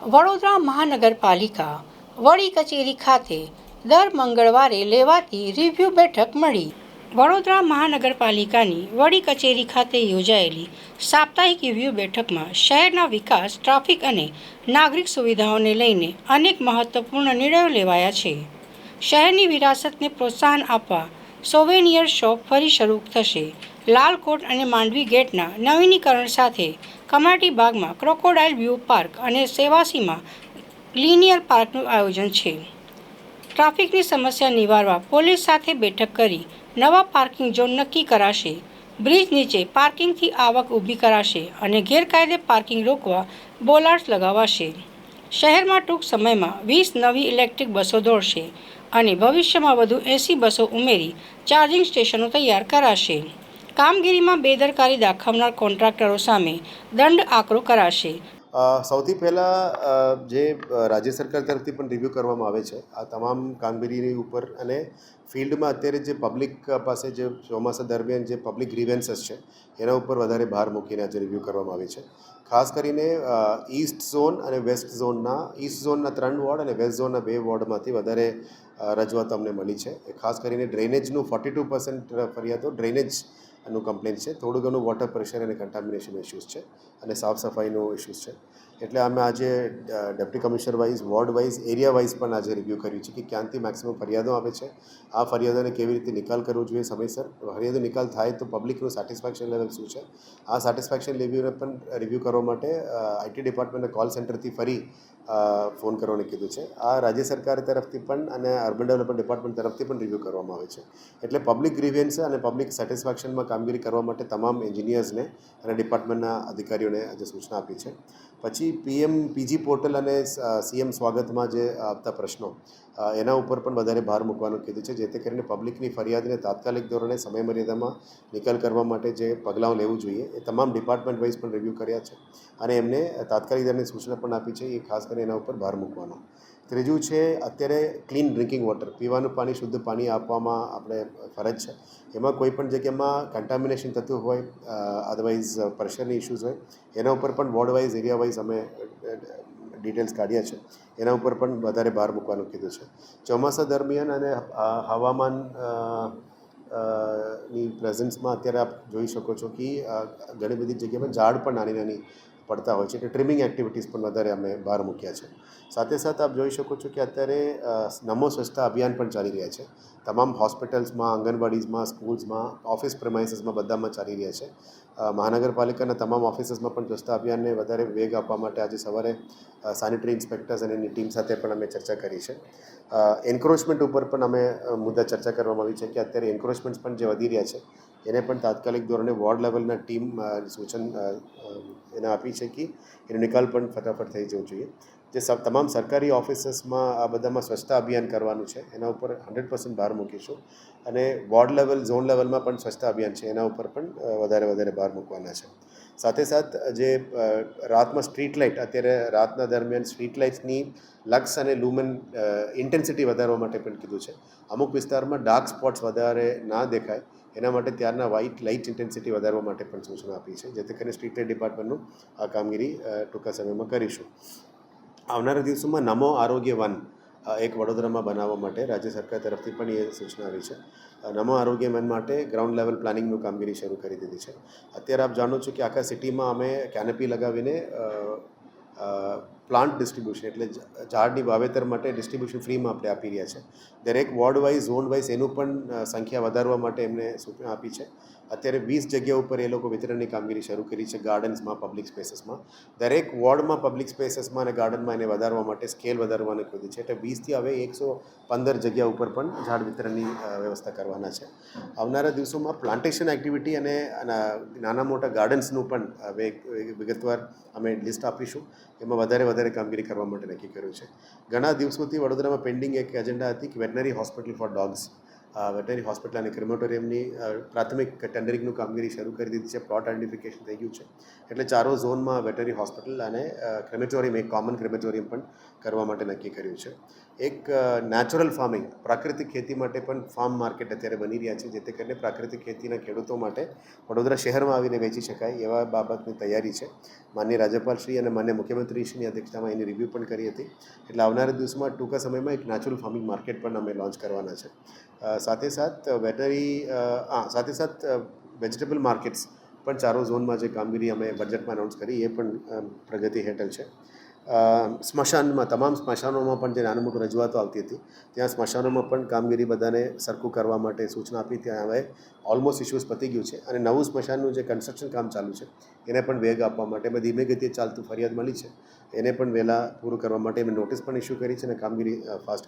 વડોદરા મહાનગરપાલિકા વડી કચેરી ખાતે દર મંગળવારે લેવાતી રિવ્યૂ બેઠક મળી. વડોદરા મહાનગરપાલિકાની વડી કચેરી ખાતે યોજાયેલી સાપ્તાહિક રિવ્યૂ બેઠકમાં શહેરના વિકાસ, ટ્રાફિક અને નાગરિક સુવિધાઓને લઈને અનેક મહત્વપૂર્ણ નિર્ણયો લેવાયા છે. શહેરની વિરાસતને પ્રોત્સાહન આપવા સોવેનિયર શોપ ફરી શરૂ થશે. લાલકોટ અને માંડવી ગેટના નવીનીકરણ સાથે કમાટી બાગમાં ક્રોકોડાઇલ વ્યૂ પાર્ક અને સેવાસીમાં લિનિયર પાર્કનું આયોજન છે. ટ્રાફિકની સમસ્યા નિવારવા પોલીસ સાથે બેઠક કરી નવા પાર્કિંગ ઝોન નક્કી કરાશે. બ્રિજ નીચે પાર્કિંગથી આવક ઊભી કરાશે અને ગેરકાયદે પાર્કિંગ રોકવા બોલાર્ડ્સ લગાવાશે. શહેરમાં ટૂંક સમયમાં 20 નવી ઇલેક્ટ્રિક બસો દોડશે અને ભવિષ્યમાં વધુ 80 બસો ઉમેરી ચાર્જિંગ સ્ટેશનો તૈયાર કરાશે. કામગીરીમાં બેદરકારી દાખવનાર કોન્ટ્રાક્ટરો સામે દંડ આકરો કરાશે. સૌથી પહેલાં જે રાજ્ય સરકાર તરફથી પણ રિવ્યૂ કરવામાં આવે છે આ તમામ કામગીરીની ઉપર અને ફિલ્ડમાં અત્યારે જે પબ્લિક પાસે જે ચોમાસા દરમિયાન જે પબ્લિક ગ્રીવેન્સીસ છે એના ઉપર વધારે ભાર મૂકીને આજે રિવ્યૂ કરવામાં આવે છે. ખાસ કરીને ઈસ્ટ ઝોન અને વેસ્ટ ઝોનના ઈસ્ટ ઝોનના 3 વોર્ડ અને વેસ્ટ ઝોનના 2 વોર્ડમાંથી વધારે રજૂઆત અમને મળી છે. ખાસ કરીને ડ્રેનેજનું 42% ફરિયાદો ડ્રેનેજનું કમ્પ્લેન્ટ છે. થોડું ઘણું વોટર પ્રેશર અને કન્ટામિનેશન ઇસ્યુઝ છે અને સાફ સફાઈનો ઇસ્યુઝ છે. એટલે અમે આજે deputy commissioner wise, ward wise, area wise પણ આજે રિવ્યૂ કર્યું છે કે ક્યાંથી મેક્સિમમ ફરિયાદો આવે છે, આ ફરિયાદોને કેવી રીતે નિકાલ કરવો જોઈએ સમયસર. ફરિયાદો નિકાલ થાય તો પબ્લિકનું સેટિસ્ફેક્શન લેવલ શું છે, આ સેટિસ્ફેક્શન લેવલને પણ રિવ્યૂ કરવા માટે આઈટી ડિપાર્ટમેન્ટના કોલ સેન્ટરથી ફરી ફોન કરવાનું કીધું છે. આ રાજ્ય સરકાર તરફથી પણ અને અર્બન ડેવલપમેન્ટ ડિપાર્ટમેન્ટ તરફથી પણ રિવ્યૂ કરવામાં આવે છે. એટલે પબ્લિક ગ્રીવિયન્સ અને પબ્લિક સેટિસ્ફેક્શનમાં કામગીરી કરવા માટે તમામ એન્જિનિયર્સને અને ડિપાર્ટમેન્ટના અધિકારીઓને આજે સૂચના આપી છે. પછી પીએમ પીજી પોર્ટલ અને સીએમ સ્વાગતમાં જે આવતા પ્રશ્નો એના ઉપર પણ વધારે ભાર મૂકવાનું કીધું છે, જેથી કરીને પબ્લિકની ફરિયાદને તાત્કાલિક ધોરણે સમયમર્યાદામાં નિકાલ કરવા માટે જે પગલાં લેવું જોઈએ એ તમામ ડિપાર્ટમેન્ટ વાઇઝ પણ રિવ્યૂ કર્યા છે અને એમને તાત્કાલિક ધોરણે સૂચના પણ આપી છે. એ ખાસ કરીને એના ઉપર ભાર મૂકવાનો. ત્રીજું છે અત્યારે ક્લીન ડ્રિંકિંગ વોટર, પીવાનું પાણી, શુદ્ધ પાણી આપવામાં આપણે ફરજ છે. એમાં કોઈ પણ જગ્યામાં કન્ટામિનેશન થતું હોય, અદરવાઇઝ પ્રેશરની ઇસ્યુઝ હોય, એના ઉપર પણ વોર્ડ વાઇઝ, એરિયા વાઇઝ અમે ડિટેલ્સ કાઢ્યા છે. એના ઉપર પણ વધારે ભાર મૂકવાનું કીધું છે. ચોમાસા દરમિયાન અને હવામાન ની પ્રેઝન્સમાં અત્યારે આપ જોઈ શકો છો કે ઘણી બધી જગ્યામાં ઝાડ પણ નાની નાની પડતા હોય છે, એટલે ટ્રીમિંગ એક્ટિવિટીઝ પણ વધારે અમે બહાર મૂક્યા છે. સાથે સાથે આપ જોઈ શકો છો કે અત્યારે નમો સ્વચ્છતા અભિયાન પણ ચાલી રહ્યા છે. તમામ હોસ્પિટલ્સમાં, આંગણવાડીઝમાં, સ્કૂલ્સમાં, ઓફિસ પ્રેમાઇસીસમાં બધામાં ચાલી રહ્યા છે. મહાનગરપાલિકાના તમામ ઓફિસીસમાં પણ સ્વચ્છતા અભિયાનને વધારે વેગ આપવા માટે આજે સવારે સેનિટરી ઇન્સ્પેક્ટર્સ અને એની ટીમ સાથે પણ અમે ચર્ચા કરી છે. એન્ક્રોચમેન્ટ ઉપર પણ અમે મુદ્દા ચર્ચા કરવામાં આવી છે કે અત્યારે એન્ક્રોચમેન્ટ્સ પણ જે વધી રહ્યા છે એને પણ તાત્કાલિક ધોરણે વોર્ડ લેવલના ટીમ સૂચન એને આપી છે કે એનો નિકાલ પણ ફટાફટ થઈ જવો જોઈએ. જે તમામ સરકારી ઓફિસીસમાં આ બધામાં સ્વચ્છતા અભિયાન કરવાનું છે એના ઉપર 100% ભાર મૂકીશું અને વોર્ડ લેવલ, ઝોન લેવલમાં પણ સ્વચ્છતા અભિયાન છે એના ઉપર પણ વધારે ભાર મૂકવાના છે. સાથે જે રાતમાં સ્ટ્રીટ લાઇટ, અત્યારે રાતના દરમિયાન સ્ટ્રીટ લાઇટ્સની લક્સ અને લુમન ઇન્ટેન્સિટી વધારવા માટે પણ કીધું છે. અમુક વિસ્તારમાં ડાર્ક સ્પોટ્સ વધારે ના દેખાય એના માટે ત્યારના વ્હાઇટ લાઇટ ઇન્ટેન્સિટી વધારવા માટે પણ સૂચના આપી છે, જેથી કરીને સ્ટ્રીટ લાઇટ ડિપાર્ટમેન્ટનું આ કામગીરી ટૂંકા સમયમાં કરીશું. આવનારા દિવસોમાં નમો આરોગ્ય વન એક વડોદરામાં બનાવવા માટે રાજ્ય સરકાર તરફથી પણ એ સૂચના આવી છે. નમો આરોગ્ય વન માટે ગ્રાઉન્ડ લેવલ પ્લાનિંગનું કામગીરી શરૂ કરી દીધી છે. અત્યારે આપ જાણો છો કે આખા સિટીમાં અમે કેનપી લગાવીને પ્લાન્ટ ડિસ્ટ્રીબ્યુશન એટલે ઝાડની વાવેતર માટે ડિસ્ટ્રીબ્યુશન ફ્રીમાં આપણે આપી રહ્યા છે. દરેક વોર્ડ વાઇઝ, ઝોન વાઇઝ એનું પણ સંખ્યા વધારવા માટે એમને સૂચના આપી છે. અત્યારે 20 જગ્યા ઉપર એ લોકો વિતરણની કામગીરી શરૂ કરી છે ગાર્ડન્સમાં, પબ્લિક સ્પેસીસમાં. દરેક વોર્ડમાં, પબ્લિક સ્પેસીસમાં અને ગાર્ડનમાં એને વધારવા માટે સ્કેલ વધારવાની કીધી છે. એટલે 20થી હવે 115 જગ્યા ઉપર પણ ઝાડ વિતરણની વ્યવસ્થા કરવાના છે. આવનારા દિવસોમાં પ્લાન્ટેશન એક્ટિવિટી અને નાના મોટા ગાર્ડન્સનું પણ વિગતવાર અમે લિસ્ટ આપીશું. એમાં વધારે કામગીરી કરવા માટે નક્કી કર્યું છે. ઘણા દિવસોથી વડોદરામાં પેન્ડિંગ એક એજન્ડા હતી કે veterinary hospital four dogs, veterinary hospital અને ક્રેમેટોરિયમની પ્રાથમિક ટેન્ડરિંગનું કામગીરી શરૂ કરી દીધી છે. પ્લોટ આઇડેન્ટિફિકેશન થઈ ગયું છે. એટલે ચારો ઝોનમાં વેટનરી હોસ્પિટલ અને ક્રેમેટોરિયમ, એક કોમન ક્રેમેટોરિયમ પણ કરવા માટે નક્કી કર્યું છે. એક નેચરલ ફાર્મિંગ, પ્રાકૃતિક ખેતી માટે પણ ફાર્મ માર્કેટ અત્યારે બની રહ્યા છે, જેથી કરીને પ્રાકૃતિક ખેતીના ખેડૂતો માટે વડોદરા શહેરમાં આવીને વેચી શકાય એવા બાબતની તૈયારી છે. માનનીય રાજ્યપાલશ્રી અને માનનીય મુખ્યમંત્રીશ્રીની અધ્યક્ષતામાં એની રિવ્યૂ પણ કરી હતી. એટલે આવનારા દિવસમાં ટૂંકા સમયમાં એક નેચરલ ફાર્મિંગ માર્કેટ પણ અમે લોન્ચ કરવાના છે. સાથે સાથ વેજીટેબલ માર્કેટ્સ પણ ચારો ઝોનમાં જે કામગીરી અમે બજેટમાં અનાઉન્સ કરી એ પણ પ્રગતિ હેઠળ છે. સ્મશાનમાં, તમામ સ્મશાનોમાં પણ જે નાનું મોટું રજૂઆતો આવતી હતી, ત્યાં સ્મશાનોમાં પણ કામગીરી બધાને સરખું કરવા માટે સૂચના આપી. ત્યાં હવે ઓલમોસ્ટ ઇશ્યુઝ પતી ગયું છે અને નવું સ્મશાનનું જે કન્સ્ટ્રક્શન કામ ચાલુ છે એને પણ વેગ આપવા માટે અમે ધીમે ગતિએ ચાલતું ફરિયાદ મળી છે એને પણ વહેલા પૂરું કરવા માટે અમે નોટિસ પણ ઇસ્યુ કરી છે અને કામગીરી ફાસ્ટ કરી